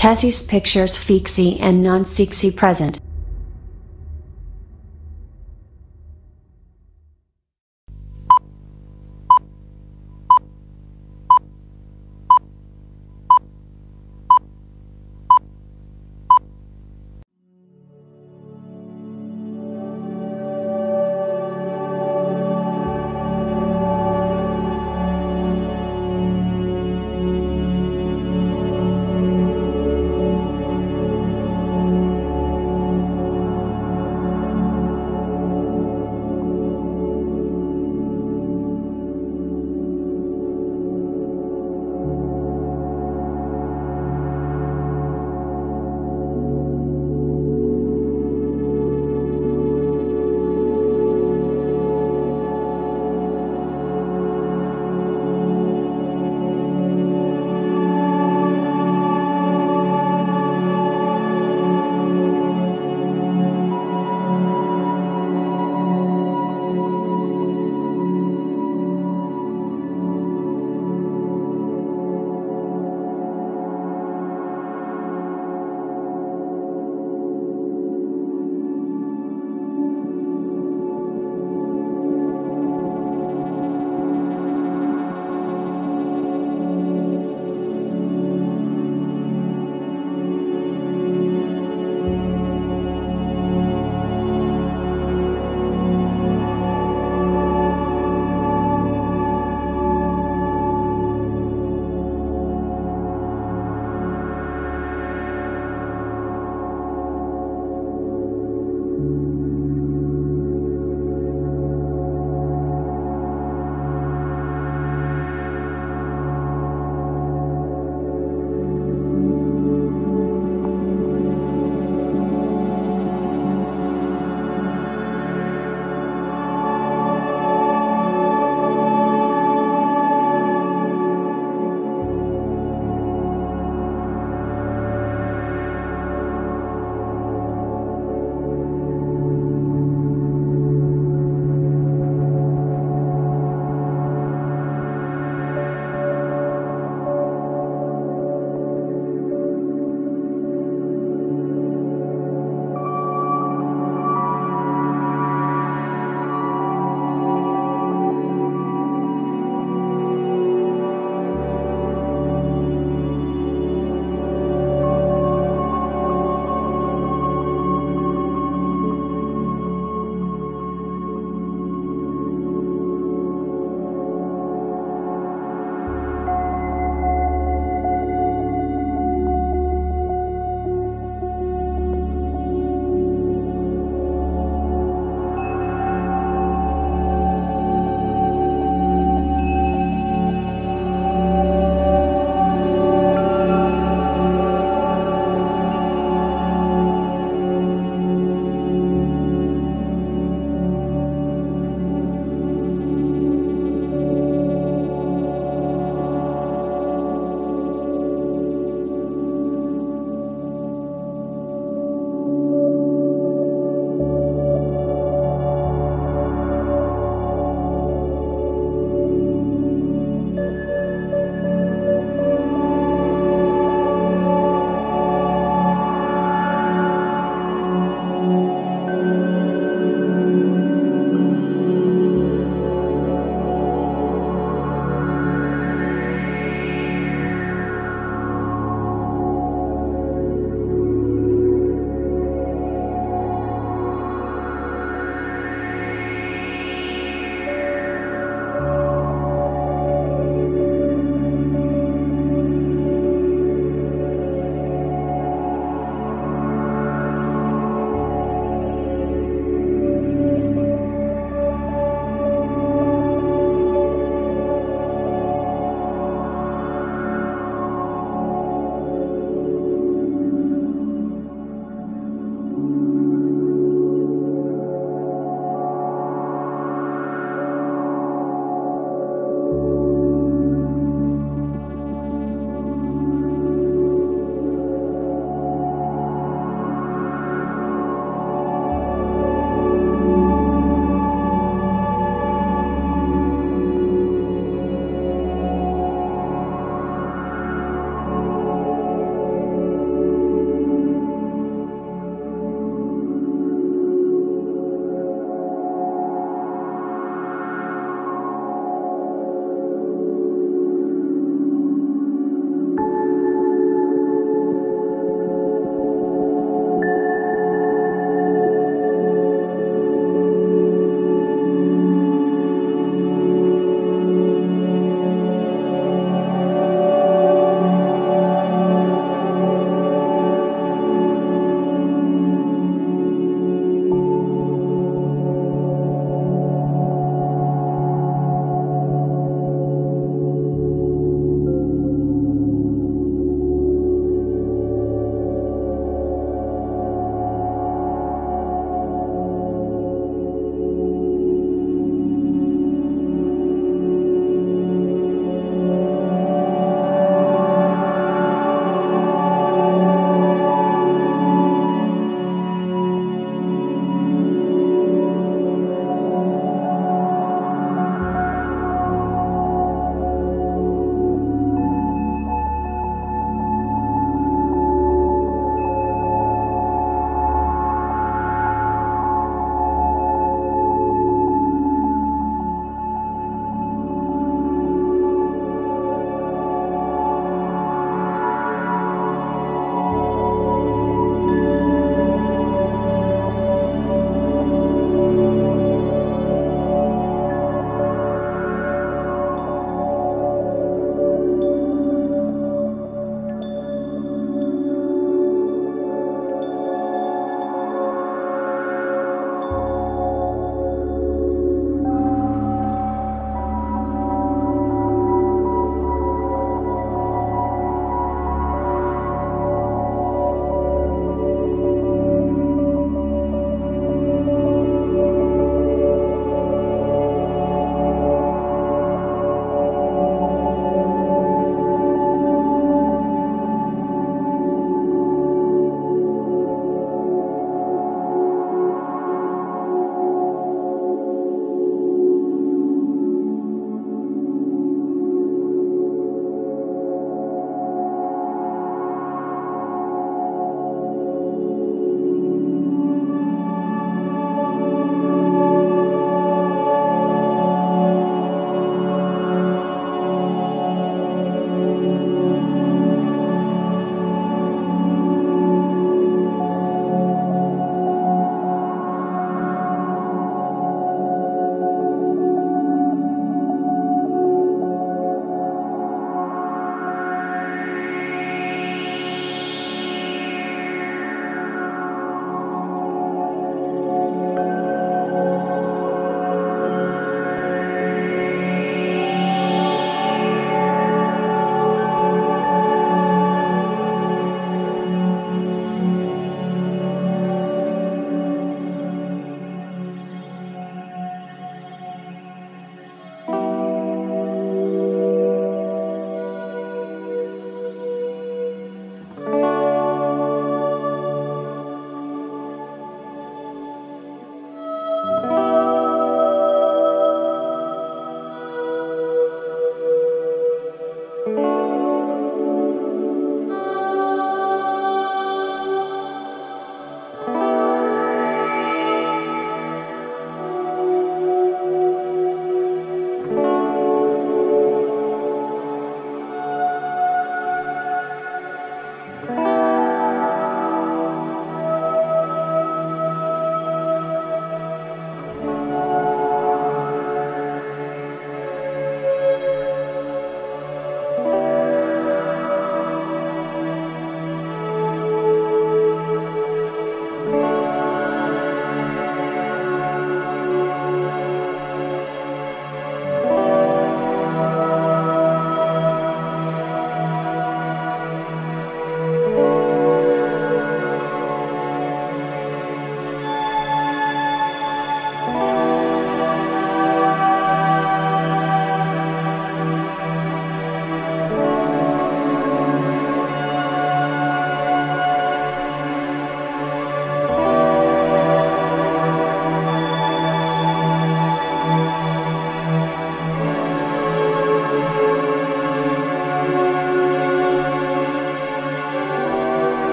Tesis pictures fixie and non-fixie present.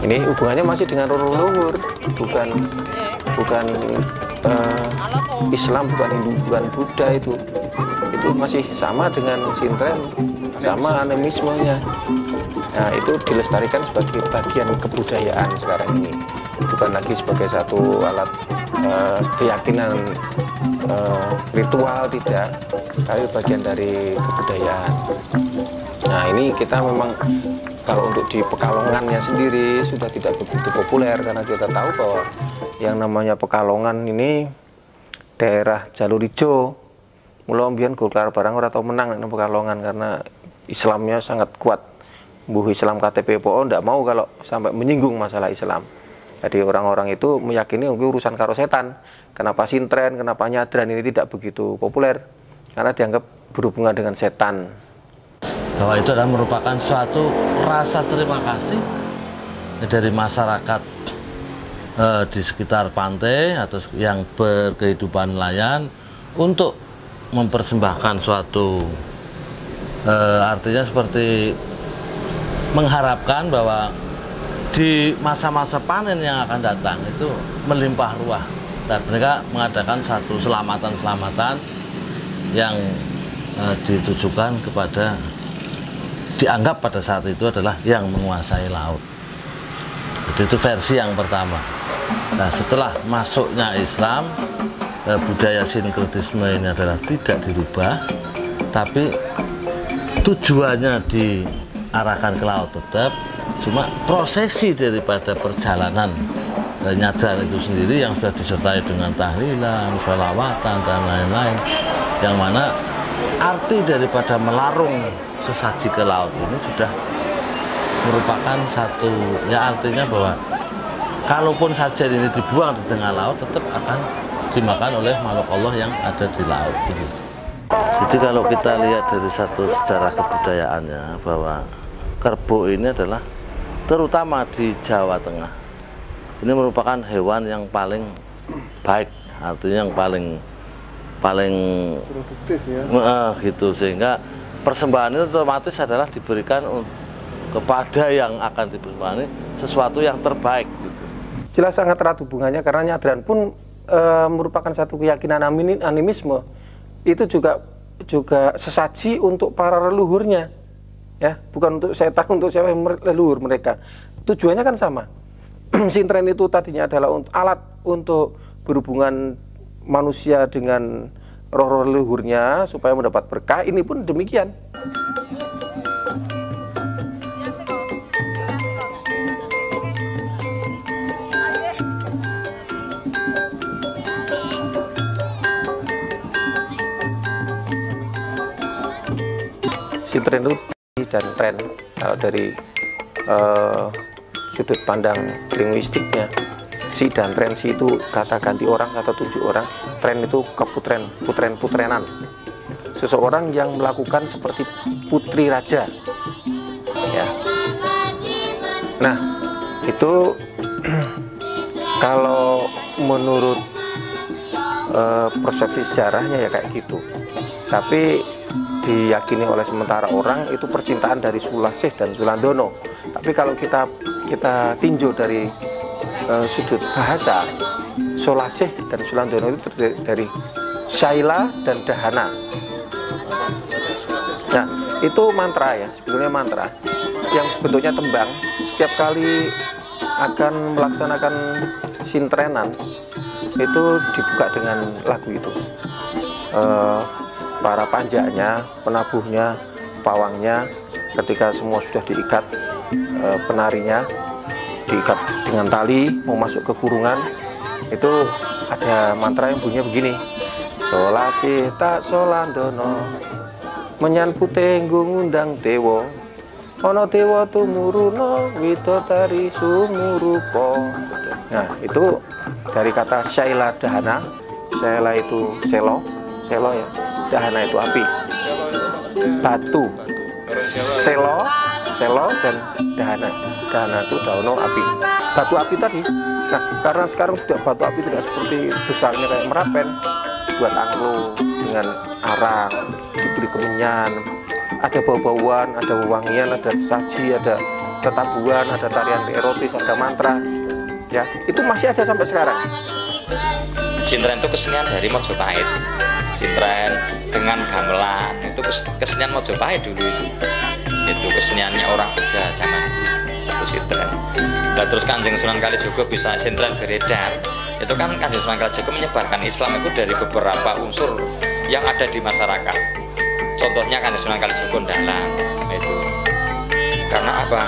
Ini hubungannya masih dengan leluhur, bukan Islam, bukan Hindu, bukan Buddha. Itu masih sama dengan sintren, sama animismenya. Nah, itu dilestarikan sebagai bagian kebudayaan sekarang ini, bukan lagi sebagai satu alat keyakinan ritual, tidak, tapi bagian dari kebudayaan. Nah, ini kita memang kalau untuk di Pekalongannya sendiri sudah tidak begitu populer, karena kita tahu bahwa yang namanya Pekalongan ini daerah jalur hijau. Mula mbiyen golkar barang ora tau menang nek Pekalongan karena Islamnya sangat kuat. Mbuh Islam KTP PO ndak mau kalau sampai menyinggung masalah Islam. Jadi orang-orang itu meyakini urusan karo setan. Kenapa sintren, kenapa nyadran ini tidak begitu populer? Karena dianggap berhubungan dengan setan. Bahwa itu adalah merupakan suatu rasa terima kasih dari masyarakat di sekitar pantai atau yang berkehidupan nelayan untuk mempersembahkan suatu artinya seperti mengharapkan bahwa di masa-masa panen yang akan datang itu melimpah ruah, dan mereka mengadakan satu selamatan-selamatan yang ditujukan kepada, dianggap pada saat itu adalah yang menguasai laut. Jadi itu versi yang pertama. Nah, setelah masuknya Islam, budaya sinkretisme ini adalah tidak dirubah, tapi tujuannya diarahkan ke laut tetap, cuma prosesi daripada perjalanan nyadran itu sendiri yang sudah disertai dengan tahlilan, sholawatan, dan lain-lain, yang mana arti daripada melarung sesaji ke laut ini sudah merupakan satu, ya artinya bahwa kalaupun sajian ini dibuang di tengah laut tetap akan dimakan oleh makhluk Allah yang ada di laut. Jadi kalau kita lihat dari satu sejarah kebudayaannya, bahwa kerbau ini adalah terutama di Jawa Tengah, ini merupakan hewan yang paling baik, artinya yang paling produktif ya, gitu, sehingga persembahan itu otomatis adalah diberikan kepada yang akan dipersembahkan sesuatu yang terbaik gitu. Jelas sangat erat hubungannya, karena nyadran pun merupakan satu keyakinan animisme. Itu juga sesaji untuk para leluhurnya, ya, bukan untuk setan, untuk siapa, leluhur mereka. Tujuannya kan sama. Sintren itu tadinya adalah alat untuk berhubungan manusia dengan roh leluhurnya supaya mendapat berkah. Ini pun demikian. Sintren itu dan tren, kalau dari sudut pandang linguistiknya, si dan tren, si itu kata ganti orang, kata tunjuk orang, tren itu putrenan, seseorang yang melakukan seperti putri raja, ya. Nah, itu kalau menurut persepsi sejarahnya ya kayak gitu, tapi diyakini oleh sementara orang itu percintaan dari Sulasih dan Sulandono. Tapi kalau kita tinjau dari sudut bahasa, Sulasih dan Sulandono itu terdiri dari Syaila dan Dahana. Nah, itu mantra ya, sebetulnya mantra yang bentuknya tembang. Setiap kali akan melaksanakan sintrenan itu dibuka dengan lagu itu. Para panjanya, penabuhnya, pawangnya, ketika semua sudah diikat, penarinya diikat dengan tali mau masuk ke kurungan, itu ada mantra yang bunyinya begini: Solasih tak Solandono menyan putenggung undang dewa, ono dewa tumuruno widodari sumurupo. Nah, itu dari kata Syaila Dahana. Syaila itu selo ya, Dahana itu api, batu, selo dan dahana itu daun api, batu api tadi. Nah, karena sekarang sudah batu api tidak seperti besarnya kayak Merapen, buat anglo dengan arang, diberi kemenyan, ada bau-bauan, ada wewangian, ada saji, ada tetabuhan, ada tarian erotis, ada mantra, ya itu masih ada sampai sekarang. Sintren itu kesenian dari Mojopahit. Sintren dengan gamelan itu kesenian Mojopahit dulu itu keseniannya orang Jogja zaman dulu itu sintren. Nah, terus Kanjeng Sunan Kalijaga bisa sintren beredar, itu kan Kanjeng Sunan Kalijaga menyebarkan Islam itu dari beberapa unsur yang ada di masyarakat. Contohnya Kanjeng Sunan Kalijaga Ndalang itu. Karena apa?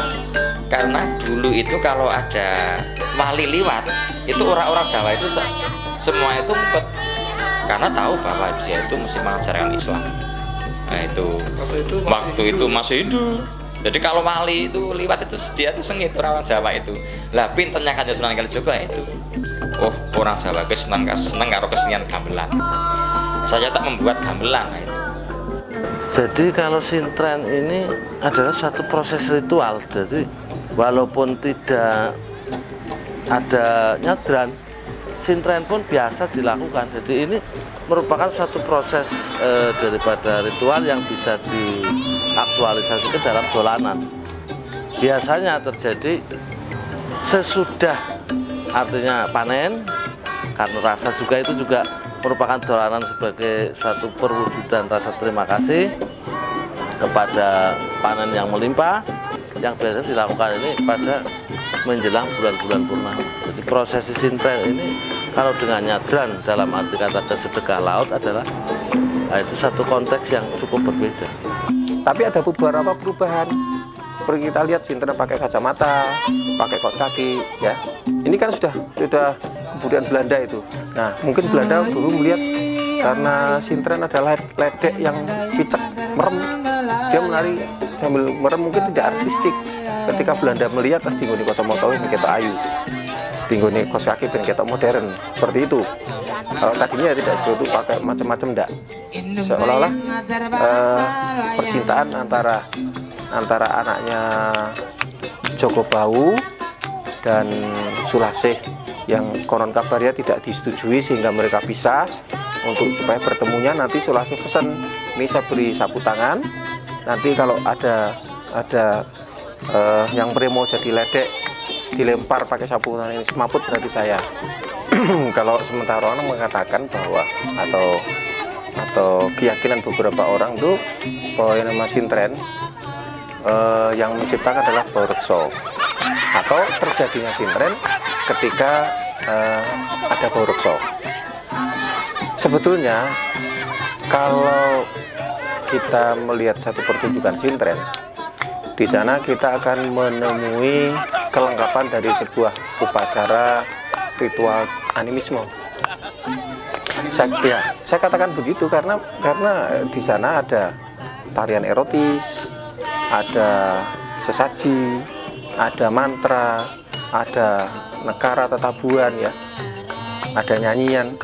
Karena dulu itu kalau ada wali liwat, itu orang-orang Jawa itu semua itu ngumpet, karena tahu bahwa dia itu mesti mengajarkan Islam. Nah itu waktu itu masih hidup. Jadi kalau wali itu liwat itu dia itu sengit orang Jawa itu. Lah pinternya Kanjeng Sunan Kalijaga itu. Oh orang Jawa ke seneng karo kesenian gamelan. Saya tak membuat gamelan. Nah, itu. Jadi kalau sintren ini adalah suatu proses ritual. Jadi walaupun tidak ada nyadran, sintren pun biasa dilakukan. Jadi ini merupakan suatu proses daripada ritual yang bisa diaktualisasikan dalam dolanan. Biasanya terjadi sesudah, artinya panen, karena rasa juga itu juga merupakan dolanan sebagai suatu perwujudan rasa terima kasih kepada panen yang melimpah, yang biasa dilakukan ini pada menjelang bulan-bulan purnama. Jadi prosesi sintren ini kalau dengan nyadran dalam arti kata kesedekah laut adalah itu satu konteks yang cukup berbeda. Tapi ada beberapa perubahan. Seperti kita lihat sintren pakai kacamata, pakai kaos kaki, ya. Ini kan sudah kebudayaan Belanda itu. Nah, mungkin Belanda dulu melihat karena sintren adalah ledek yang picek, merem, dia menari sambil merem, mungkin tidak artistik. Ketika Belanda melihat tinggoni kacamata ini kita ayu, tinggoni kaos kaki ben kita modern, seperti itu. Kalau tadinya tidak itu pakai macam-macam enggak. Seolah-olah percintaan antara anaknya Joko Bahu dan Sulasih yang konon kabarnya tidak disetujui sehingga mereka pisah. Untuk supaya bertemunya nanti Sulasih pesan, ini saya beri sapu tangan, nanti kalau ada yang mau jadi ledek dilempar pakai sapu tangan ini semaput berarti saya. Kalau sementara orang mengatakan bahwa atau keyakinan beberapa orang itu bahwa yang nama sintren yang menciptakan adalah Baurekso, atau terjadinya sintren ketika ada Baurekso. Sebetulnya kalau kita melihat satu pertunjukan sintren, di sana kita akan menemui kelengkapan dari sebuah upacara ritual animisme. Saya katakan begitu karena di sana ada tarian erotis, ada sesaji, ada mantra, ada negara tetabuhan, ya, ada nyanyian.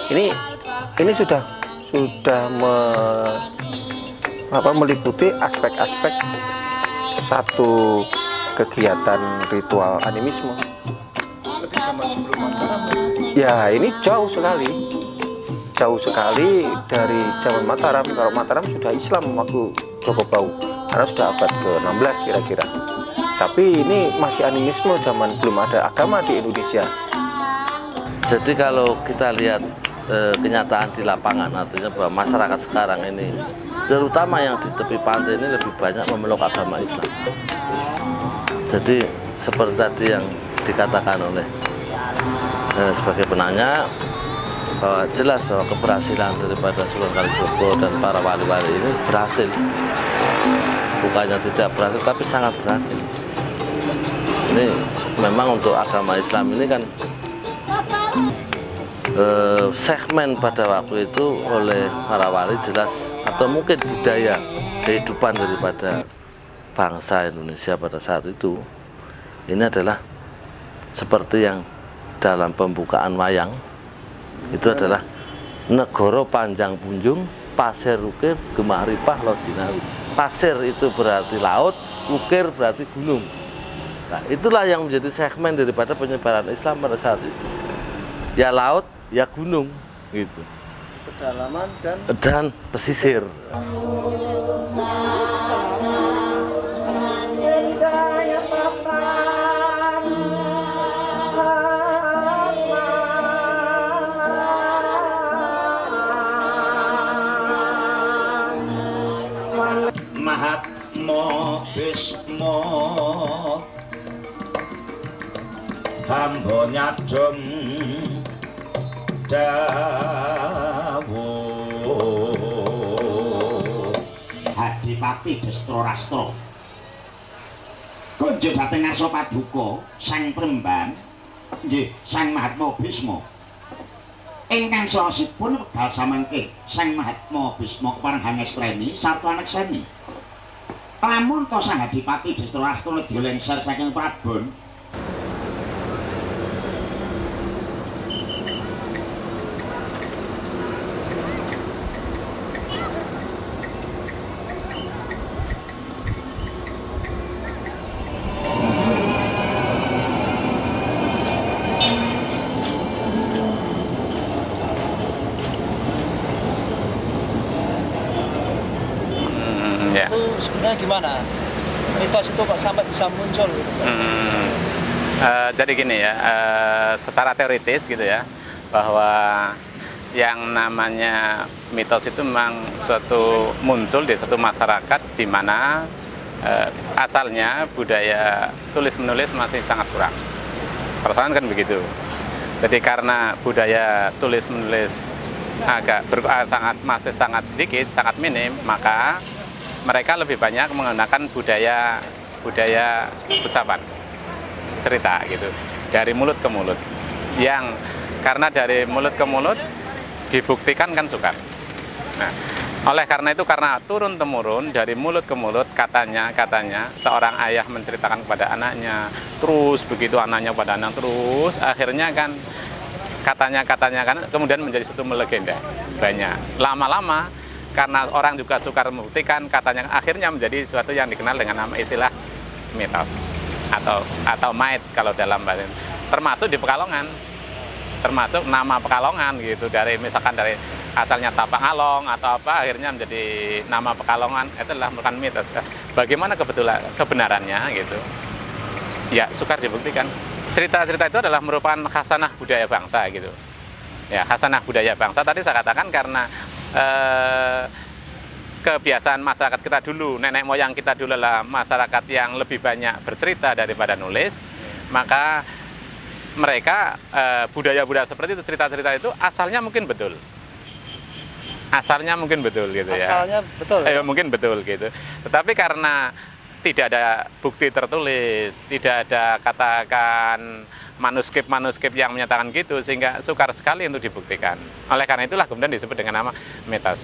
ini sudah meliputi aspek-aspek satu kegiatan ritual animisme. Ya, ini jauh sekali dari zaman Mataram. Kalau Mataram sudah Islam waktu Joko Bahu, karena sudah abad ke-16 kira-kira. Tapi ini masih animisme, zaman belum ada agama di Indonesia. Jadi kalau kita lihat kenyataan di lapangan, artinya bahwa masyarakat sekarang ini, terutama yang di tepi pantai ini, lebih banyak memeluk agama Islam. Jadi seperti tadi yang dikatakan oleh sebagai penanya, bahwa jelas bahwa keberhasilan daripada Sunan Kalijaga dan para wali-wali ini berhasil. Bukannya tidak berhasil, tapi sangat berhasil. Ini memang untuk agama Islam ini kan segmen pada waktu itu oleh para wali jelas, atau mungkin budaya kehidupan daripada bangsa Indonesia pada saat itu, ini adalah seperti yang dalam pembukaan wayang itu adalah negoro panjang punjung, pasir ukir, gemah ripah lojinawi. Pasir itu berarti laut, ukir berarti gunung. Nah, itulah yang menjadi segmen daripada penyebaran Islam pada saat itu. Ya laut, ya gunung, gitu. Pedalaman dan pesisir. Jaya Bisma hamba nyadong dawuh Adipati Destarastra kunjuk dhateng ngarsa paduka Sang Premban nggih Sang Mahatma Bisma ingkang saosipun wekdal samangke Sang Mahatma Bisma kepareng hangestreni sarta anekseni lamun to Sang Adipati Destarastra nedya lengser saking Prabon itu sebenarnya gimana? Mitos itu kok sampai bisa muncul gitu kan? Jadi gini ya, secara teoritis gitu ya, bahwa yang namanya mitos itu memang suatu muncul di suatu masyarakat di mana asalnya budaya tulis-menulis masih sangat kurang. Persoalan kan begitu. Jadi karena budaya tulis-menulis masih sangat sedikit, sangat minim, maka mereka lebih banyak menggunakan budaya ucapan, cerita gitu, dari mulut ke mulut. Yang karena dari mulut ke mulut dibuktikan kan sukar. Nah, oleh karena itu karena turun temurun dari mulut ke mulut katanya seorang ayah menceritakan kepada anaknya, terus begitu anaknya pada anak terus, akhirnya kan katanya kan kemudian menjadi suatu melegenda banyak. Lama-lama karena orang juga sukar membuktikan katanya akhirnya menjadi sesuatu yang dikenal dengan nama istilah mitos atau mait kalau dalam bahasa, termasuk di Pekalongan, termasuk nama Pekalongan gitu, dari misalkan dari asalnya Tapangalong atau apa akhirnya menjadi nama Pekalongan, itu adalah merupakan mitos. Bagaimana kebenarannya gitu ya sukar dibuktikan. Cerita-cerita itu adalah merupakan khasanah budaya bangsa gitu ya, khasanah budaya bangsa. Tadi saya katakan karena kebiasaan masyarakat kita dulu, nenek moyang kita dulu adalah masyarakat yang lebih banyak bercerita daripada nulis, maka mereka budaya-budaya seperti itu, cerita-cerita itu asalnya mungkin betul gitu ya, asalnya betul ya? Mungkin betul gitu, tetapi karena tidak ada bukti tertulis, tidak ada katakan manuskrip yang menyatakan gitu, sehingga sukar sekali untuk dibuktikan. Oleh karena itulah kemudian disebut dengan nama mitos.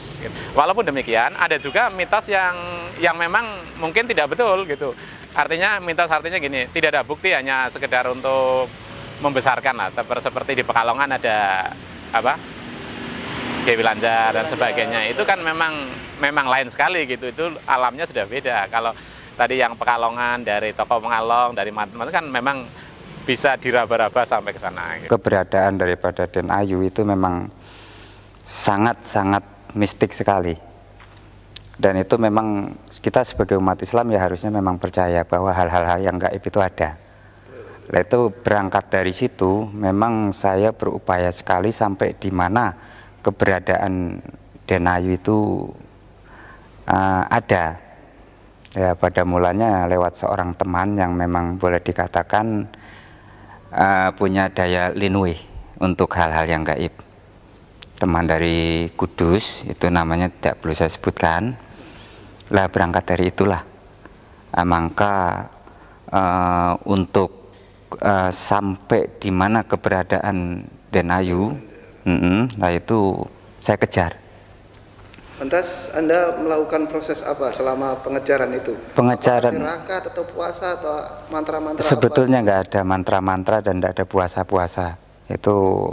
Walaupun demikian, ada juga mitos yang memang mungkin tidak betul gitu. Artinya mitos artinya gini, tidak ada bukti, hanya sekedar untuk membesarkan lah. Seperti di Pekalongan ada apa? Dewi Lanjar dan sebagainya. Itu kan memang lain sekali gitu. Itu alamnya sudah beda. Kalau tadi yang Pekalongan dari tokoh Pengalong, dari macam-macam kan memang bisa diraba-raba sampai ke sana. Gitu. Keberadaan daripada Den Ayu itu memang sangat-sangat mistik sekali. Dan itu memang kita sebagai umat Islam ya harusnya memang percaya bahwa hal-hal yang gaib itu ada. Nah, itu berangkat dari situ memang saya berupaya sekali sampai di mana keberadaan Den Ayu itu ada. Ya, pada mulanya lewat seorang teman yang memang boleh dikatakan punya daya linui untuk hal-hal yang gaib. Teman dari Kudus, itu namanya tidak perlu saya sebutkan. Lah berangkat dari itulah, maka untuk sampai di mana keberadaan Den Ayu, nah itu saya kejar. Lantas Anda melakukan proses apa selama pengejaran itu? Pengejaran tirakat atau puasa atau mantra-mantra? Sebetulnya nggak ada mantra-mantra dan nggak ada puasa-puasa. Itu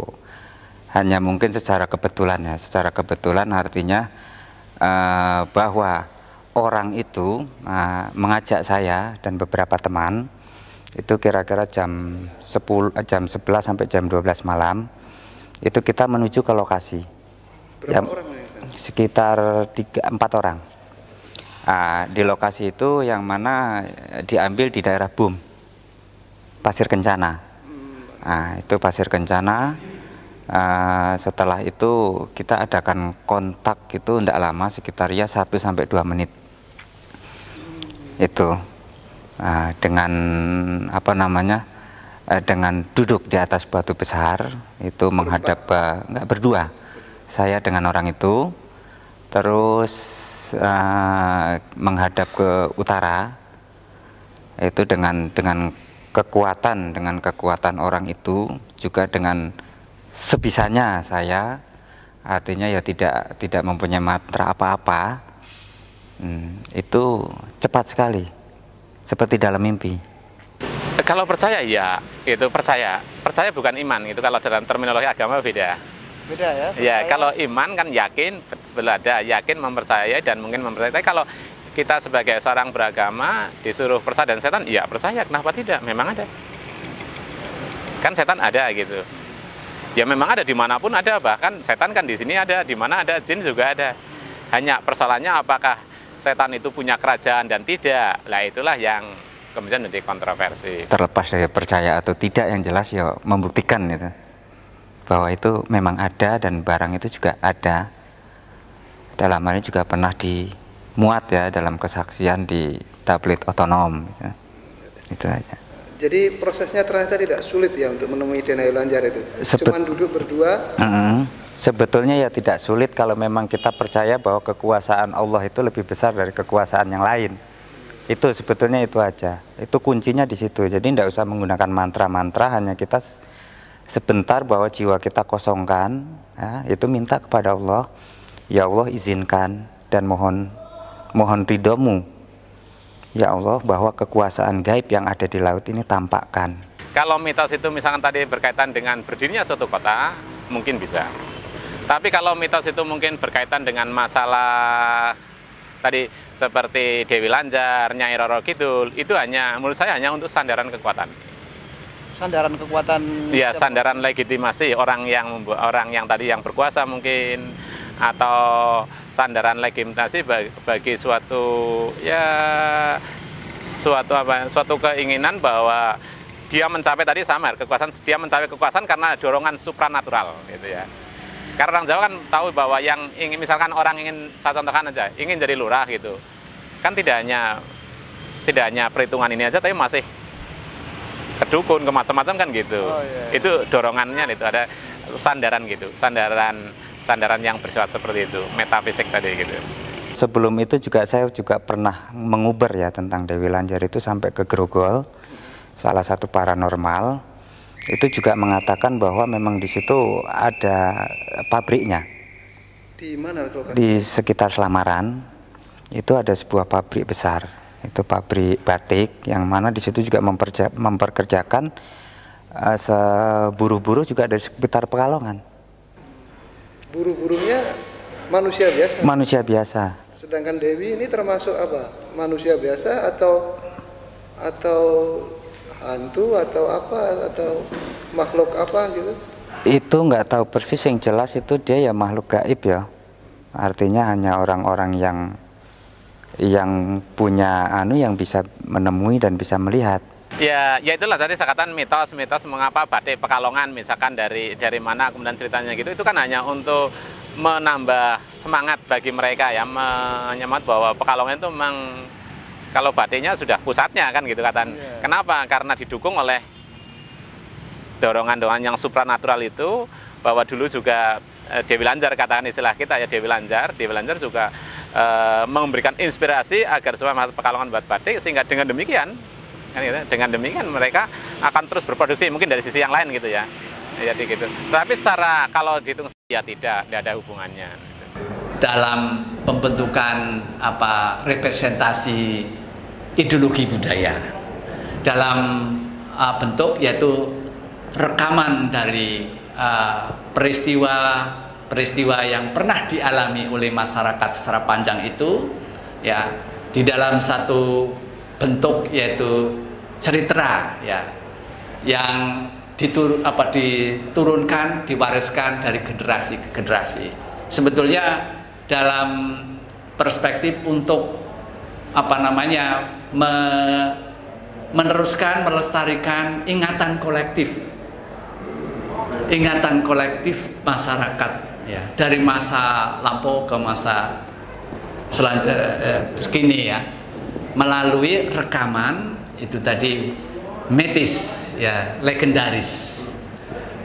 hanya mungkin secara kebetulan ya. Secara kebetulan artinya bahwa orang itu mengajak saya dan beberapa teman itu kira-kira jam 11 sampai jam 12 malam itu kita menuju ke lokasi. Berapa orang ini? Sekitar 4 orang. Di lokasi itu yang mana diambil di daerah Bum, Pasir Kencana. Itu Pasir Kencana. Setelah itu kita adakan kontak itu tidak lama, sekitar ya 1 sampai 2 menit. itu dengan apa namanya dengan duduk di atas batu besar itu menghadap nggak berdua, saya dengan orang itu terus menghadap ke utara itu dengan kekuatan orang itu juga dengan sebisanya saya, artinya ya tidak mempunyai mantra apa-apa, itu cepat sekali seperti dalam mimpi. Kalau percaya ya itu percaya bukan iman, itu kalau dalam terminologi agama beda ya. Ya kalau iman kan yakin, yakin mempercayai dan mungkin mempercayai. Kalau kita sebagai seorang beragama disuruh percaya dan setan, ya percaya, kenapa tidak? Memang ada, kan setan ada gitu. Ya memang ada, dimanapun ada, bahkan setan kan di sini ada, di mana ada jin juga ada. Hanya persoalannya apakah setan itu punya kerajaan dan tidak. Lah itulah yang kemudian menjadi kontroversi. Terlepas dari percaya atau tidak, yang jelas ya membuktikan itu bahwa itu memang ada dan barang itu juga ada. Dalam hal ini juga pernah dimuat ya dalam kesaksian di tablet otonom gitu. Itu aja. Jadi prosesnya ternyata tidak sulit ya untuk menemui Denayu Lanjar itu. Cuman duduk berdua. Sebetulnya ya tidak sulit kalau memang kita percaya bahwa kekuasaan Allah itu lebih besar dari kekuasaan yang lain. Itu sebetulnya itu aja. Itu kuncinya di situ. Jadi tidak usah menggunakan mantra-mantra, hanya kita sebentar bahwa jiwa kita kosongkan, ya, itu minta kepada Allah, ya Allah izinkan dan mohon ridhomu, ya Allah, bahwa kekuasaan gaib yang ada di laut ini tampakkan. Kalau mitos itu misalkan tadi berkaitan dengan berdirinya suatu kota, mungkin bisa. Tapi kalau mitos itu mungkin berkaitan dengan masalah tadi seperti Dewi Lanjar, Nyai Roro Kidul, itu hanya menurut saya hanya untuk sandaran kekuatan. Sandaran kekuatan. Iya, sandaran legitimasi orang yang tadi yang berkuasa mungkin, atau sandaran legitimasi bagi suatu keinginan bahwa dia mencapai tadi samar kekuasaan, dia mencapai kekuasaan karena dorongan supranatural gitu ya. Karena orang Jawa kan tahu bahwa yang ingin, misalkan orang ingin, saya contohkan aja, ingin jadi lurah gitu, kan tidak hanya perhitungan ini aja, tapi masih kedukun, ke macam-macam kan gitu. Itu dorongannya, itu ada sandaran gitu, sandaran yang bersifat seperti itu, metafisik tadi gitu. Sebelum itu juga saya juga pernah menguber ya tentang Dewi Lanjar itu sampai ke Grogol, salah satu paranormal. Itu juga mengatakan bahwa memang di situ ada pabriknya. Di mana? Di sekitar Selamaran itu ada sebuah pabrik besar. Itu pabrik batik yang mana di situ juga memperkerjakan buruh-buruh juga dari sekitar Pekalongan. Buruh-buruhnya manusia biasa? Manusia biasa. Sedangkan Dewi ini termasuk apa? Manusia biasa atau hantu atau apa, atau makhluk apa gitu? Itu nggak tahu persis, yang jelas itu dia ya makhluk gaib ya. Artinya hanya orang-orang yang punya yang bisa menemui dan bisa melihat. Ya itulah tadi saya katakan mitos mengapa batik Pekalongan misalkan dari mana kemudian ceritanya gitu, itu kan hanya untuk menambah semangat bagi mereka ya, menyemangat bahwa Pekalongan itu memang kalau batiknya sudah pusatnya kan gitu katan. Kenapa? Karena didukung oleh dorongan-dorongan yang supranatural itu, bahwa dulu juga Dewi Lanjar, katakan istilah kita ya, Dewi Lanjar juga memberikan inspirasi agar supaya Pekalongan buat batik, sehingga dengan demikian mereka akan terus berproduksi mungkin dari sisi yang lain gitu ya. Jadi gitu. Tapi secara kalau dihitung ya tidak ada hubungannya. Dalam pembentukan representasi ideologi budaya dalam bentuk yaitu rekaman dari peristiwa yang pernah dialami oleh masyarakat secara panjang itu ya, di dalam satu bentuk yaitu cerita ya, yang diturunkan, diwariskan dari generasi ke generasi. Sebetulnya dalam perspektif untuk meneruskan, melestarikan ingatan kolektif masyarakat ya, dari masa lampau ke masa kini ya. melalui rekaman itu tadi mitis, ya, legendaris.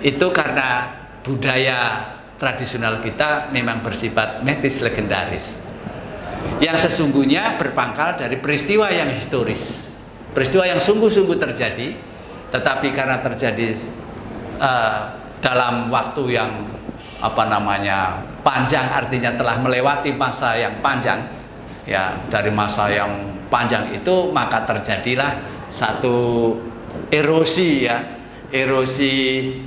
Itu karena budaya tradisional kita memang bersifat mitis legendaris, yang sesungguhnya berpangkal dari peristiwa yang historis, peristiwa yang sungguh-sungguh terjadi, tetapi karena terjadi dalam waktu yang panjang, artinya telah melewati masa yang panjang, ya, dari masa yang panjang itu maka terjadilah satu erosi, ya, erosi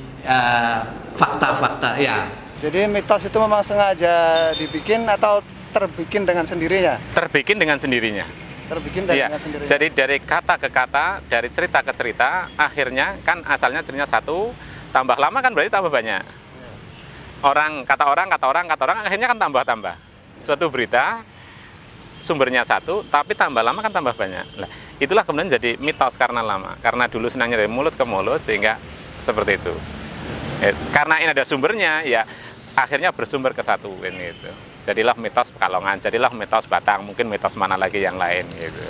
fakta-fakta, ya. Jadi mitos itu memang sengaja dibikin atau terbikin dengan sendirinya? Terbikin dengan sendirinya. Terbikin dengan sendirinya. Jadi dari kata ke kata, dari cerita ke cerita, akhirnya kan asalnya ceritanya satu, tambah lama kan berarti tambah banyak. Kata orang, akhirnya kan tambah-tambah. Suatu berita, sumbernya satu, tapi tambah lama kan tambah banyak. Nah, itulah kemudian jadi mitos karena lama. Karena dulu senangnya dari mulut ke mulut, sehingga seperti itu. Karena ini ada sumbernya, ya akhirnya bersumber ke satu, gitu. Jadilah mitos Pekalongan, jadilah mitos Batang, mungkin mitos mana lagi yang lain, gitu.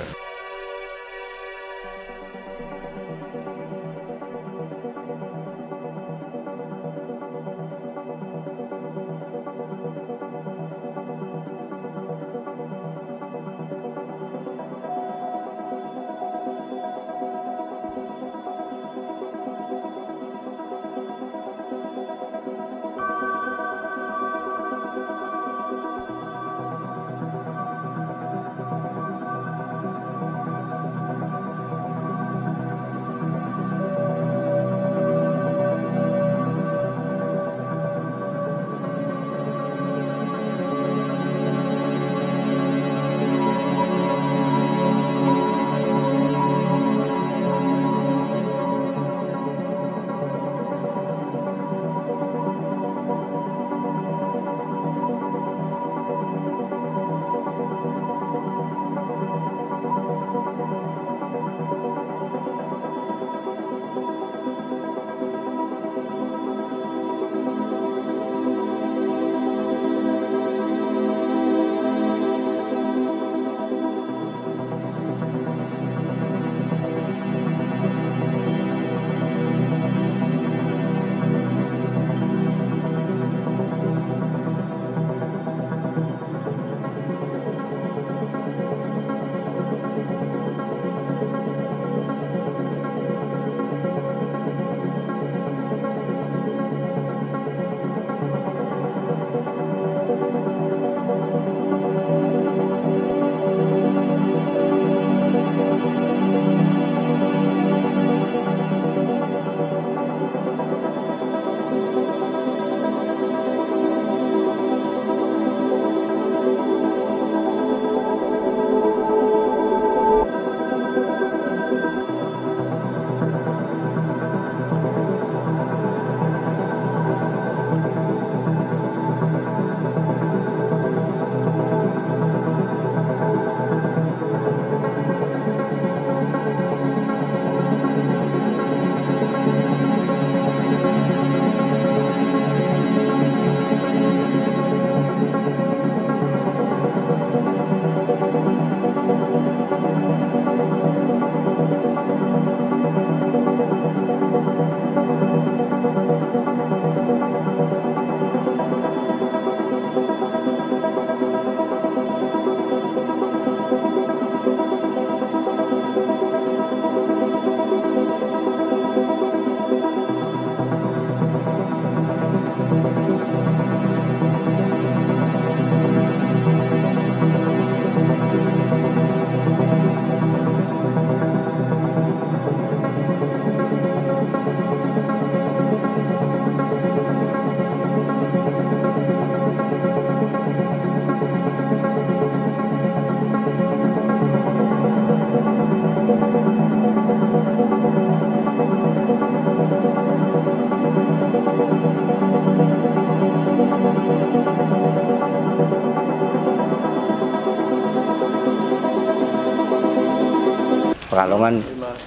Pekalongan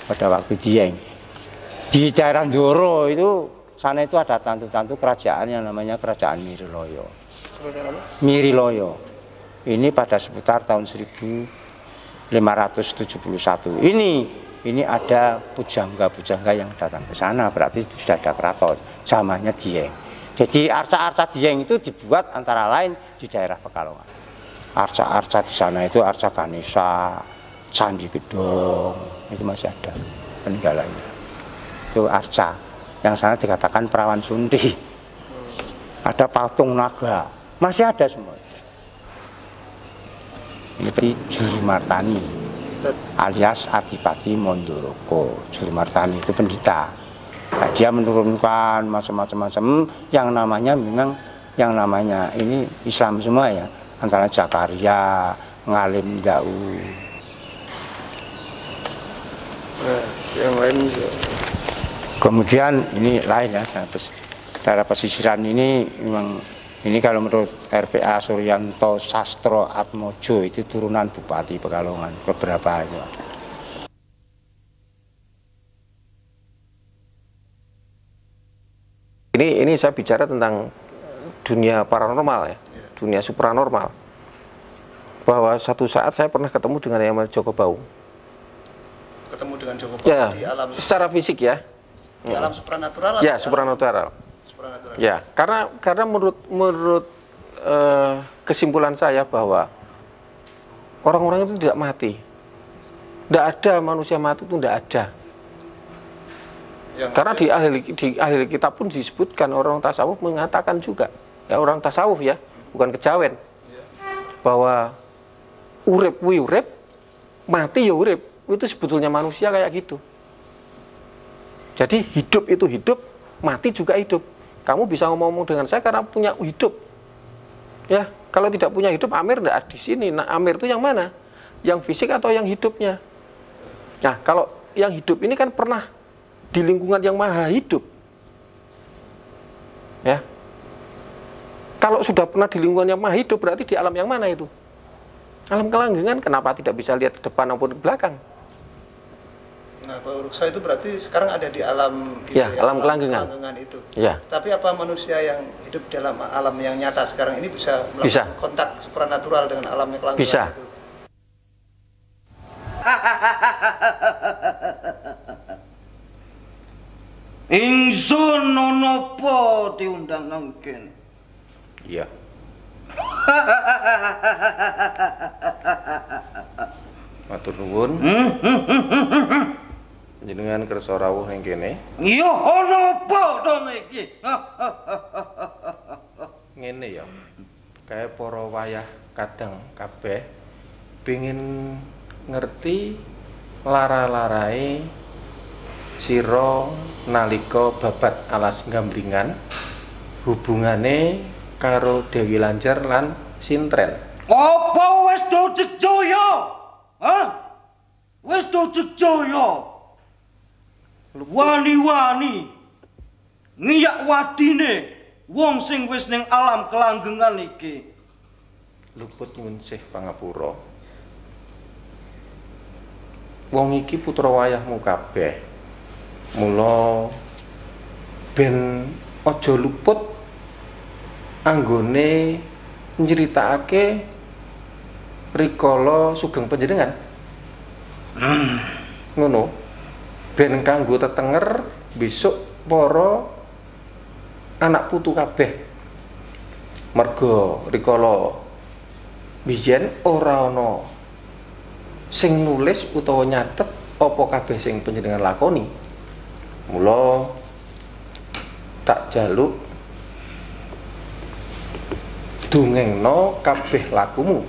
pada waktu Dieng. Di daerah Ndoro itu, sana itu ada tantu-tantu kerajaan yang namanya Kerajaan Miriloyo. Miriloyo. Ini pada seputar tahun 1500 571. Ini ada pujangga-pujangga yang datang ke sana, berarti itu sudah ada keraton zamannya Dieng. Jadi arca-arca Dieng itu dibuat antara lain di daerah Pekalongan. Arca-arca di sana itu arca Ganesha, Candi Gedong, itu masih ada peninggalannya. Itu arca yang sana dikatakan perawan Sundi. Ada patung naga, masih ada semua. Ini Juru Martani alias Adipati Mondoroko. Juru Martani itu pendeta. Nah, dia menurunkan macam-macam yang namanya memang yang namanya ini Islam semua ya, antara Zakaria, Ngalim Dau. Yang lain juga. Kemudian ini lain ya, daerah pesisiran ini memang ini kalau menurut RPA Suryanto Sastro Atmojo itu turunan Bupati Pekalongan, beberapa itu. Ini saya bicara tentang dunia paranormal ya, dunia supranormal. Bahwa satu saat saya pernah ketemu dengan yang namanya Joko Baung. Ketemu dengan Joko Baung Ya, di alam secara fisik ya. Di alam supranatural? Ya, supranatural. Ya, karena menurut kesimpulan saya bahwa orang-orang itu tidak mati. Tidak ada manusia mati itu tidak ada. Karena di ahli kitab pun disebutkan, orang tasawuf mengatakan juga, ya orang tasawuf ya, bukan kejawen, bahwa urip wi urip, mati ya urip, itu sebetulnya manusia kayak gitu. Jadi hidup itu hidup, mati juga hidup. Kamu bisa ngomong dengan saya karena punya hidup. Ya, kalau tidak punya hidup, Amir tidak di sini. Nah, Amir itu yang mana? Yang fisik atau yang hidupnya? Nah, kalau yang hidup ini kan pernah di lingkungan yang maha hidup. Ya. Kalau sudah pernah di lingkungan yang maha hidup, berarti di alam yang mana itu? Alam kelanggengan, kenapa tidak bisa lihat ke depan maupun ke belakang? Nah, Pak Uruksa itu berarti sekarang ada di alam ya, alam kelanggengan itu. Ya. Tapi apa manusia yang hidup dalam alam yang nyata sekarang ini bisa melakukan kontak supranatural dengan alam yang kelanggengan bisa. Itu? Ingsun nonopo diundang nangken. Iya. Matur nuwun. Jenengan kersa rawuh ning kene. Iya, ana apa to niki? Ngene ya. Kae para wayah kadang kabeh pengin ngerti lara-larae sira nalika babat alas gamblingan hubungane karo Dewi Lanjar lan Sintren. Apa wis dojejaya? Hah? Wis dojejaya? Wani-wani ngiyak wadine wong sing wis ning alam kelanggengan iki. Luput nyuwun sih pangapura. Wong iki putra wayahmu kabeh. Mula ben aja luput anggone nyritakake rikala sugeng panjenengan. Ngono. Ben kanggo tetenger besok para anak putu kabeh. Merga rikala biyen ora ana sing nulis utawa nyatet apa kabeh sing panjenengan lakoni. Mula tak jaluk dungengno kabeh lakumu.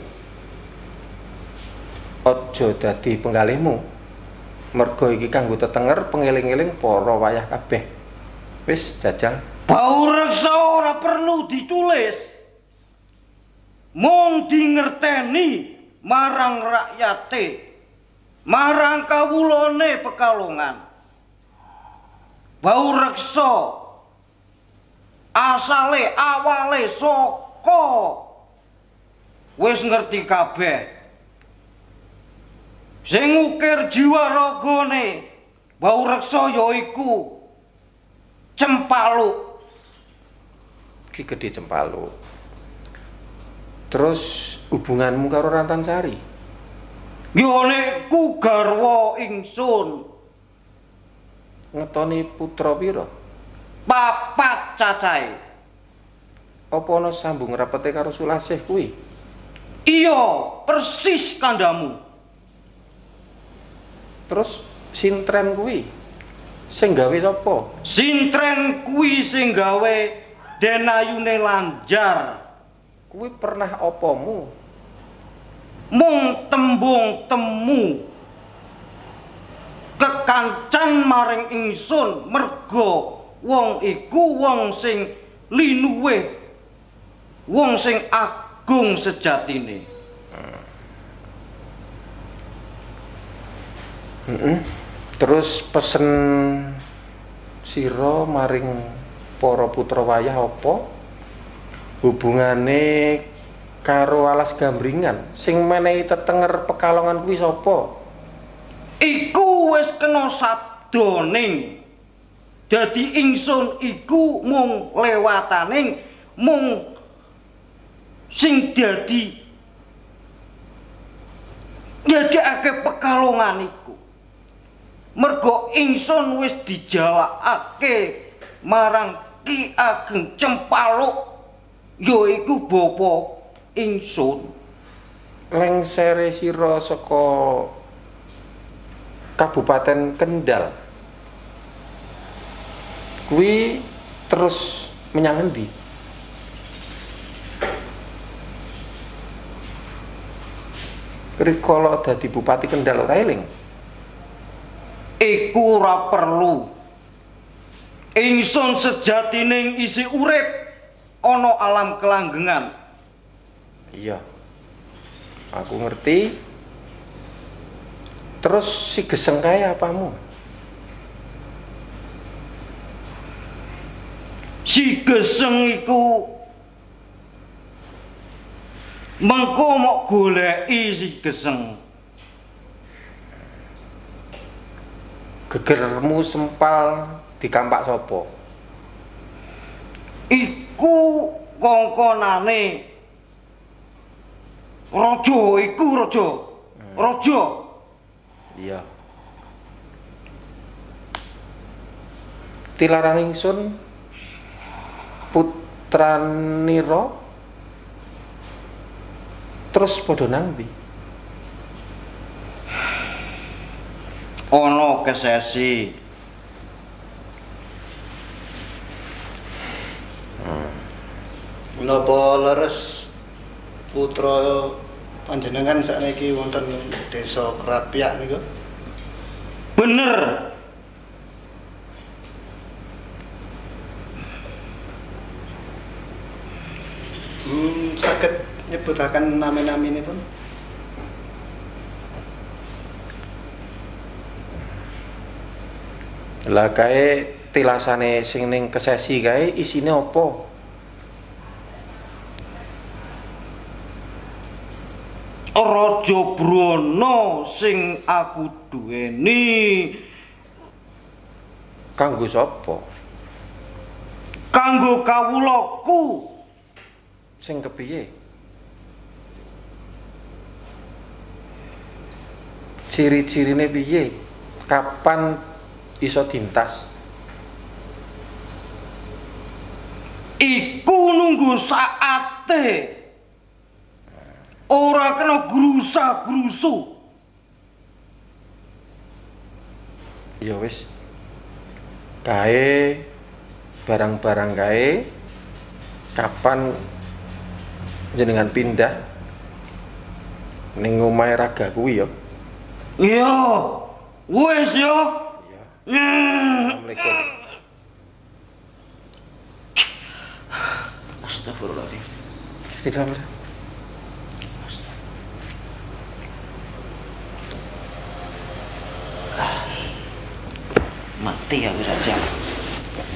Aja dadi penggalihmu. Mergo iki kanggo tetenger pengeling-eling para wayah kabeh. Wis jajal. Baureksa ora perlu ditulis. Mung dingerteni marang rakyate, marang kawulane Pekalongan. Baureksa asale awale saka wis ngerti kabeh. Sing ngukir jiwa ragane Baureksa yaiku Cempaluk. Ki Gedhe Cempaluk. Terus hubunganmu karo Rantansari? Yo nek ku garwa ingsun. Ngetoni putra pira? 4 cacahe. Apa ana sambung rapete karo Sulasih kuwi? Iya, persis kandamu. Terus sintren kuwi sing gawe sapa? Sintren kuwi sing gawe Denayune Lanjar. Kuwi pernah opamu? Mung tembung temu kekancan maring ingsun merga wong iku wong sing linuwe, wong sing agung sejatine. Terus pesen sira maring para putra wayah apa? Hubungane karo Alas Gambringan sing menehi tetenger Pekalongan kuwi sapa? Iku wis kena sabdaning. Dadi ingsun iku mung lewataning mung sing dadi nyedhekake Pekalongan iku. Mergo ingsun wis dijawakake marang Ki Ageng Cempaluk yaiku bapa ingsun. Lengsere sira saka Kabupaten Kendal kuwi terus menyang endi? Rikala dadi Bupati Kendal ora eling? Iku ora perlu. Ingsun sejatining isi urip ana alam kelanggengan. Iya. Aku ngerti. Terus si Geseng kae apamu? Si Geseng iku mengko mok goleki si Geseng. Gegermu sempal dikampak sapa? Iku kongkonane raja iku raja. Raja. Iya. Tilaran ingsun putranira terus padha nang ndi? Ana kesesi. Menapa leres putra panjenengan sakniki wonten desa Krapyak niku? Bener. Saged nyebutaken nami-naminipun? Lah kae tilasane sing ning kesesi kae isine apa? Raja Brana sing aku duweni. Kanggo sapa? Kanggo kawulaku. Sing kepiye? Ciri-cirine piye? Kapan iso dintas? Iku nunggu saate. Ora kena grusa-grusu. Ya wis. Kae barang-barang kae kapan jenengan pindah ning omahe Raga kuwi ya? Iya. Wis ya. Iya. Assalamualaikum. Astagfirullahaladzim. Tidak. Mati ya saja.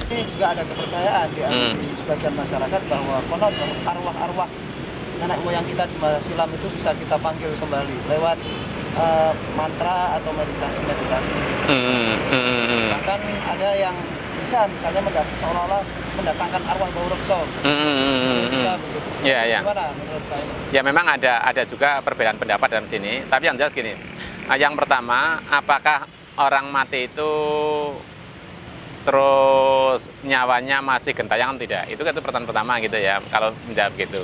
Ini juga ada kepercayaan di sebagian masyarakat bahwa konon arwah-arwah nenek moyang kita di masa silam itu bisa kita panggil kembali lewat mantra atau meditasi. Bahkan ada yang bisa misalnya seolah-olah mendatangkan arwah bau rekso. Bisa begitu. Ya. Gimana menurut Pak ini? Ya memang ada juga perbedaan pendapat dalam sini. Tapi yang jelas gini, yang pertama, apakah orang mati itu terus nyawanya masih gentayangan tidak? Itu pertanyaan pertama gitu ya, kalau menjawab gitu.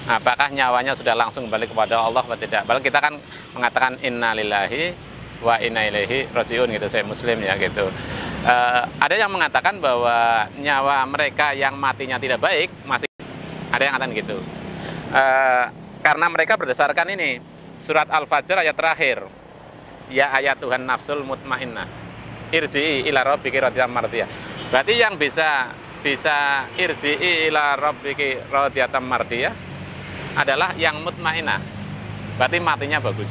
Apakah nyawanya sudah langsung kembali kepada Allah atau tidak? Padahal kita kan mengatakan innalillahi wa inna ilaihi rajiun gitu, saya muslim ya gitu. Ada yang mengatakan bahwa nyawa mereka yang matinya tidak baik masih ada yang mengatakan gitu. Karena mereka berdasarkan ini surat Al-Fajr ayat terakhir. Ya ayat Tuhan nafsul mutmainnah. Irji'i ila rabbiki radiyatan mardiyah. Berarti yang bisa irji'i ila rabbiki radiyatan mardiyah adalah yang mutmainnah. Berarti matinya bagus.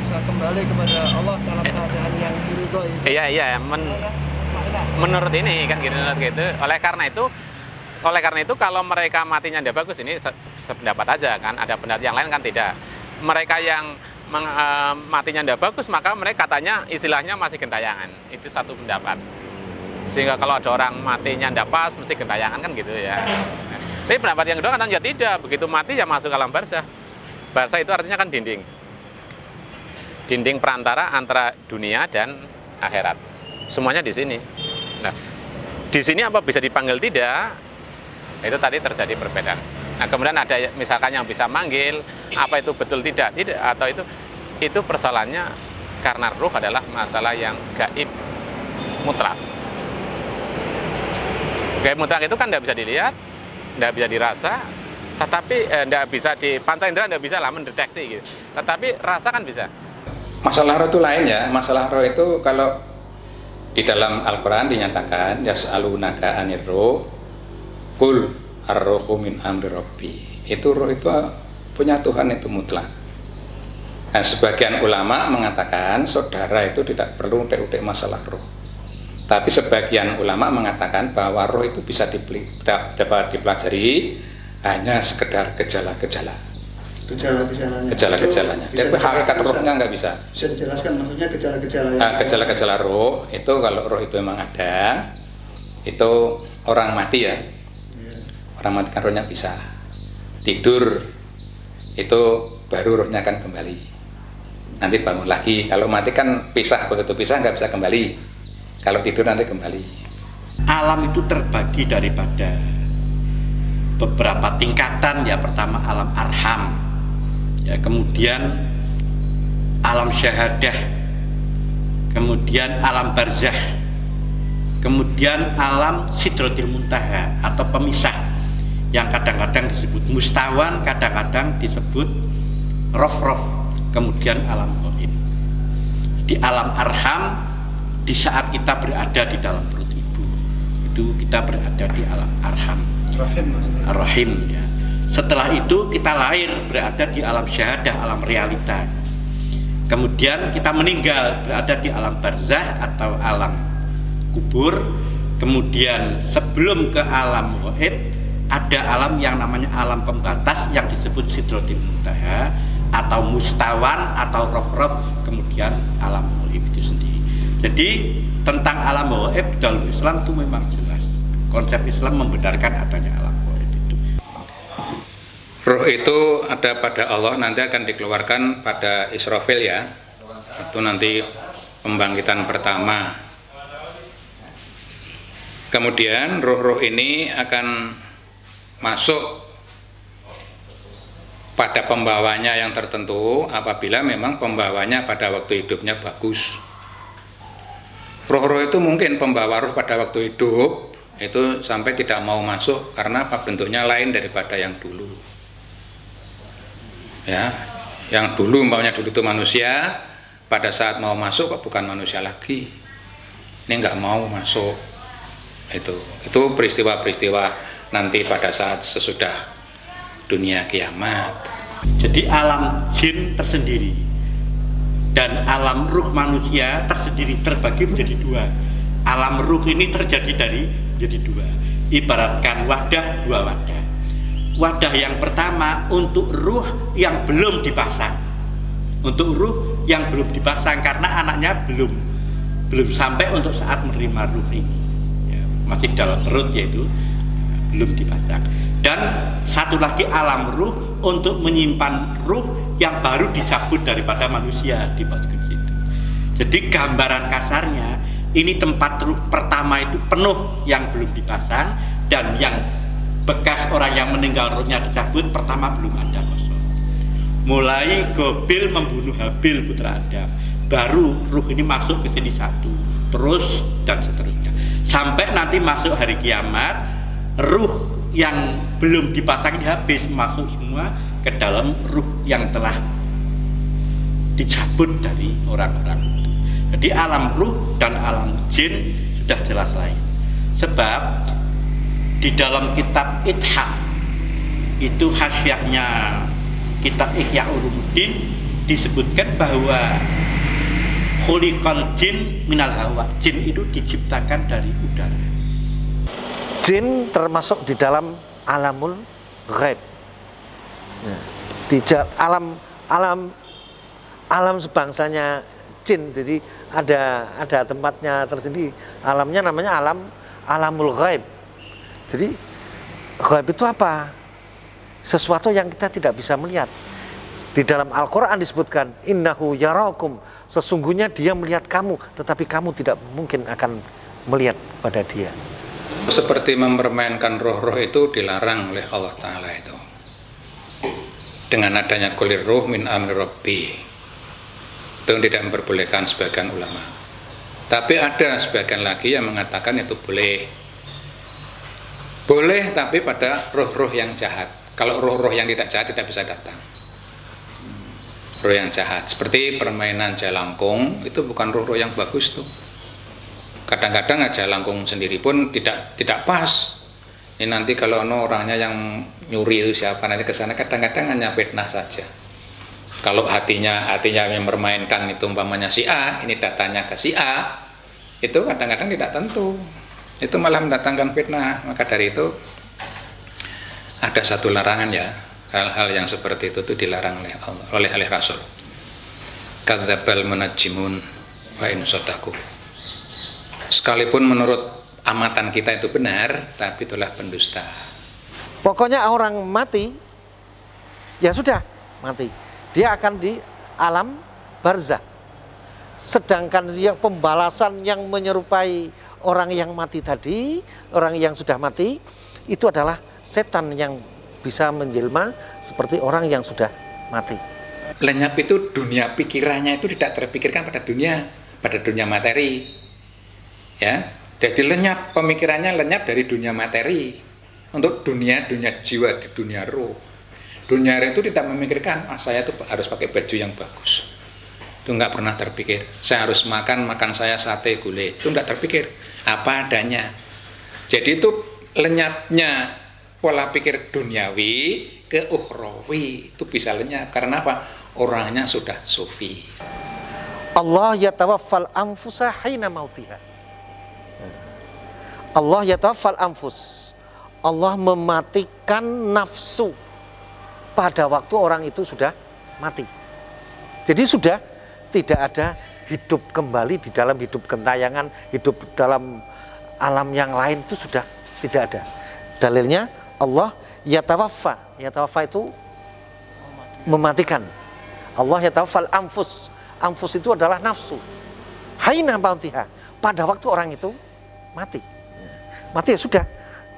Bisa kembali kepada Allah dalam keadaan yang diridhoi. Iya, menurut ini kan gitu. Oleh karena itu kalau mereka matinya tidak bagus, ini sependapat aja kan. Ada pendapat yang lain kan tidak. Mereka yang matinya tidak bagus, maka mereka katanya istilahnya masih gentayangan. Itu satu pendapat. Sehingga kalau ada orang matinya tidak pas, mesti gentayangan kan gitu ya. Tapi pendapat yang kedua katanya tidak. Begitu mati ya masuk alam barzah. Barzah itu artinya kan dinding perantara antara dunia dan akhirat. Semuanya di sini. Nah, di sini apa bisa dipanggil tidak? Itu tadi terjadi perbedaan. Nah, kemudian ada misalkan yang bisa manggil, apa itu betul tidak? Tidak, atau itu persoalannya karena ruh adalah masalah yang gaib mutlak. Gaib mutlak itu kan tidak bisa dilihat, tidak bisa dirasa, tetapi tidak bisa panca indera tidak bisa lah mendeteksi gitu. Tetapi rasa kan bisa. Masalah roh itu lain ya. Masalah roh itu kalau di dalam Al-Quran dinyatakan yas'alunaka anir roh kul ar-rohu min amri rabbi. Itu roh itu punya Tuhan itu mutlak. Nah, sebagian ulama mengatakan saudara itu tidak perlu utek-utek masalah roh. Tapi sebagian ulama mengatakan bahwa roh itu bisa dapat dipelajari hanya sekedar gejala-gejala. Gejala-gejalanya. Tapi hakikat rohnya nggak bisa. Bisa dijelaskan maksudnya gejala-gejala yang gejala-gejala roh itu kalau roh itu memang ada, itu orang mati ya. Orang mati kan rohnya bisa tidur, itu baru rohnya akan kembali. Nanti bangun lagi. Kalau mati kan pisah, begitu pisah nggak bisa kembali. Kalau tidur nanti kembali. Alam itu terbagi daripada beberapa tingkatan ya. Pertama alam arham. Ya, kemudian alam syahadah, kemudian alam barzah, kemudian alam sidratil muntaha atau pemisah yang kadang-kadang disebut mustawan, kadang-kadang disebut roh-roh, kemudian alam gaib. Di alam arham, di saat kita berada di dalam perut ibu, itu kita berada di alam arham, rahim ya. Setelah itu kita lahir berada di alam syahadah, alam realita. Kemudian kita meninggal berada di alam barzah atau alam kubur. Kemudian sebelum ke alam gaib ada alam yang namanya alam pembatas yang disebut sidratil muntaha atau mustawan atau roh-roh, kemudian alam gaib itu sendiri. Jadi tentang alam gaib dalam Islam itu memang jelas. Konsep Islam membenarkan adanya alam gaib. Roh itu ada pada Allah, nanti akan dikeluarkan pada Israfil ya. Itu nanti pembangkitan pertama. Kemudian roh-roh ini akan masuk pada pembawanya yang tertentu apabila memang pembawanya pada waktu hidupnya bagus. Roh-roh itu mungkin pembawa roh pada waktu hidup itu sampai tidak mau masuk karena apa, bentuknya lain daripada yang dulu. Ya, yang dulu umpamanya dulu itu manusia, pada saat mau masuk kok bukan manusia lagi. Ini nggak mau masuk. Itu peristiwa-peristiwa nanti pada saat sesudah dunia kiamat. Jadi alam jin tersendiri dan alam ruh manusia tersendiri, terbagi menjadi dua. Alam ruh ini menjadi dua. Ibaratkan wadah, dua wadah. Wadah yang pertama untuk ruh yang belum dipasang. Untuk ruh yang belum dipasang karena anaknya belum belum sampai untuk saat menerima ruh ini ya, masih dalam perut, yaitu belum dipasang. Dan satu lagi alam ruh untuk menyimpan ruh yang baru dicabut daripada manusia di bawah situ. Jadi gambaran kasarnya ini tempat ruh pertama itu penuh yang belum dipasang, dan yang bekas orang yang meninggal ruhnya dicabut pertama belum ada, kosong. Mulai Gobil membunuh Habil putra Adam, baru ruh ini masuk ke sini satu, terus dan seterusnya sampai nanti masuk hari kiamat, ruh yang belum dipasang ini habis, masuk semua ke dalam ruh yang telah dicabut dari orang-orang itu. Jadi alam ruh dan alam jin sudah jelas lain. Sebab di dalam kitab Ithaf itu hasyiahnya kitab Ihya Ulumuddin disebutkan bahwa khuliqal jin minal hawa, jin itu diciptakan dari udara. Jin termasuk di dalam alamul ghaib. Di alam sebangsanya jin, jadi ada tempatnya tersendiri. Alamnya namanya alamul ghaib. Jadi ghaib itu apa? Sesuatu yang kita tidak bisa melihat. Di dalam Al-Quran disebutkan innahu yarakum, sesungguhnya dia melihat kamu, tetapi kamu tidak mungkin akan melihat pada dia. Seperti mempermainkan roh-roh itu dilarang oleh Allah Ta'ala itu. Dengan adanya kulir ruh min amri rabbi, itu tidak memperbolehkan sebagian ulama. Tapi ada sebagian lagi yang mengatakan itu boleh. Boleh, tapi pada roh-roh yang jahat. Kalau roh-roh yang tidak jahat tidak bisa datang. Roh yang jahat, seperti permainan jalangkung, itu bukan roh-roh yang bagus tuh. Kadang-kadang aja langkung sendiri pun tidak pas. Ini nanti kalau orangnya yang nyuri itu siapa, nanti ke sana kadang-kadang hanya fitnah saja. Kalau hatinya yang bermainkan itu umpamanya si A, ini datanya ke si A, itu kadang-kadang tidak tentu. Itu malah mendatangkan fitnah. Maka dari itu ada satu larangan ya, hal-hal yang seperti itu dilarang oleh Rasul. Kadzdzabal munajimun wa in shadaku. Sekalipun menurut amatan kita itu benar, tapi itulah pendusta. Pokoknya orang mati, ya sudah mati. Dia akan di alam barzah. Sedangkan yang pembalasan yang menyerupai orang yang mati tadi, orang yang sudah mati, itu adalah setan yang bisa menjelma seperti orang yang sudah mati. Lenyap itu dunia pikirannya itu tidak terpikirkan pada dunia materi. Ya, jadi lenyap, pemikirannya lenyap dari dunia materi untuk dunia jiwa, di dunia roh. Dunia roh itu tidak memikirkan, saya tuh harus pakai baju yang bagus. Itu nggak pernah terpikir. Saya harus makan saya sate gulai. Itu nggak terpikir. Apa adanya. Jadi itu lenyapnya pola pikir duniawi ke ukhrawi itu bisa lenyap. Karena apa? Orangnya sudah sufi. Allah yatawaffal anfusa hina mautiha. Allah yatawaffal anfus. Allah mematikan nafsu pada waktu orang itu sudah mati. Jadi sudah tidak ada hidup kembali di dalam hidup gentayangan, hidup dalam alam yang lain, itu sudah tidak ada. Dalilnya Allah yatawaffa. Yatawaffa itu mematikan. Allah yatawaffal anfus. Anfus itu adalah nafsu. Haina mautiha. Pada waktu orang itu mati. Mati ya sudah,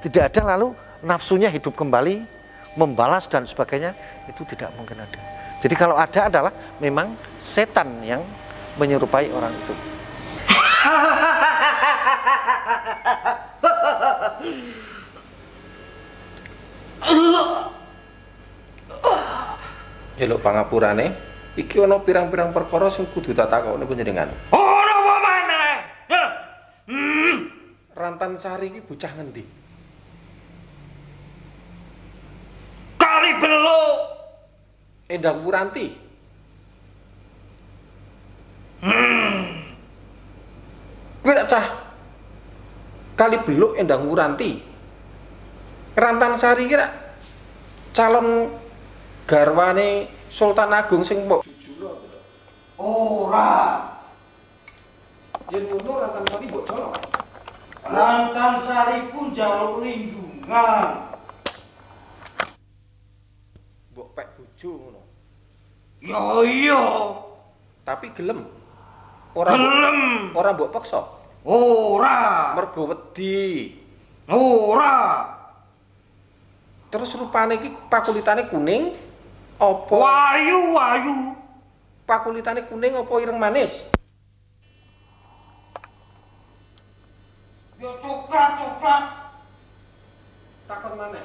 tidak ada lalu nafsunya hidup kembali, membalas dan sebagainya, itu tidak mungkin ada. Jadi kalau ada adalah memang setan yang menyerupai orang itu. Jeluk pangapurane, iki ana pirang-pirang perkara sing kudu tak takokne panjenengan. Ora apa maneh. Rantan Sari iki bocah ngendi? Kali Beluk. Endang Wuranti. Kuwi tak cah. Kali Beluk Endang Wuranti. Rantan Sari iki calon garwane Sultan Agung sing mbok ora. Yen ngono Rantan Sari mbok colok. Rantan Sari ku njaluk lindungan. Mbok pek bojo ngono. Ya iya. Tapi gelem. Ora mbok paksa. Ora. Mergo wedi. Ora. Terus rupane iki pakulitane kuning apa wayu? Pakulitane kuning apa ireng manis? Ya coklat. Takon maneh.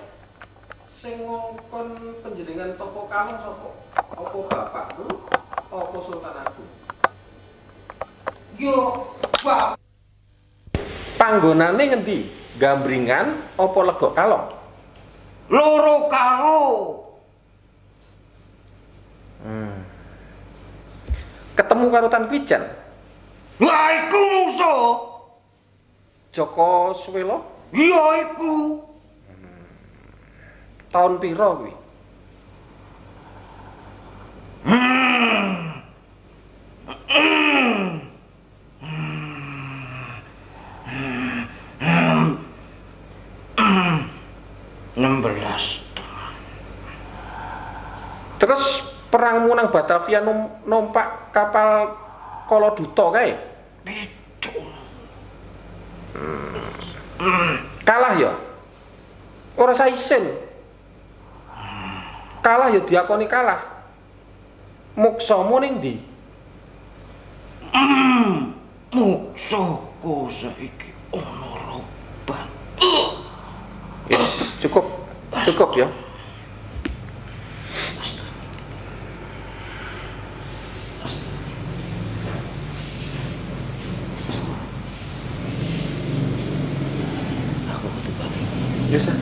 Sing ngongkon panjenengan Topo Kalong sapa? Apa bapakku? Apa Sultan Agung? Yo, Pak. Panggonane ngendi? Gambringan apa Legok Kalong? Loro karo. Ketemu karo Tan Pijan. Lah iku musuh. Joko Swelo? Iya iku. Tahun piro kuwi? Terus perangmu nang Batavia numpak kapal Koloduto kae? Betul. Kalah ya? Ora saisen. Kalah ya diakoni kalah. Muksamu ning ndi? Muksaku saiki ana roban. Cukup ya. Yes, sir.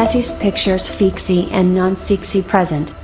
Tatis Pictures Fiksi and Non-Siksi present.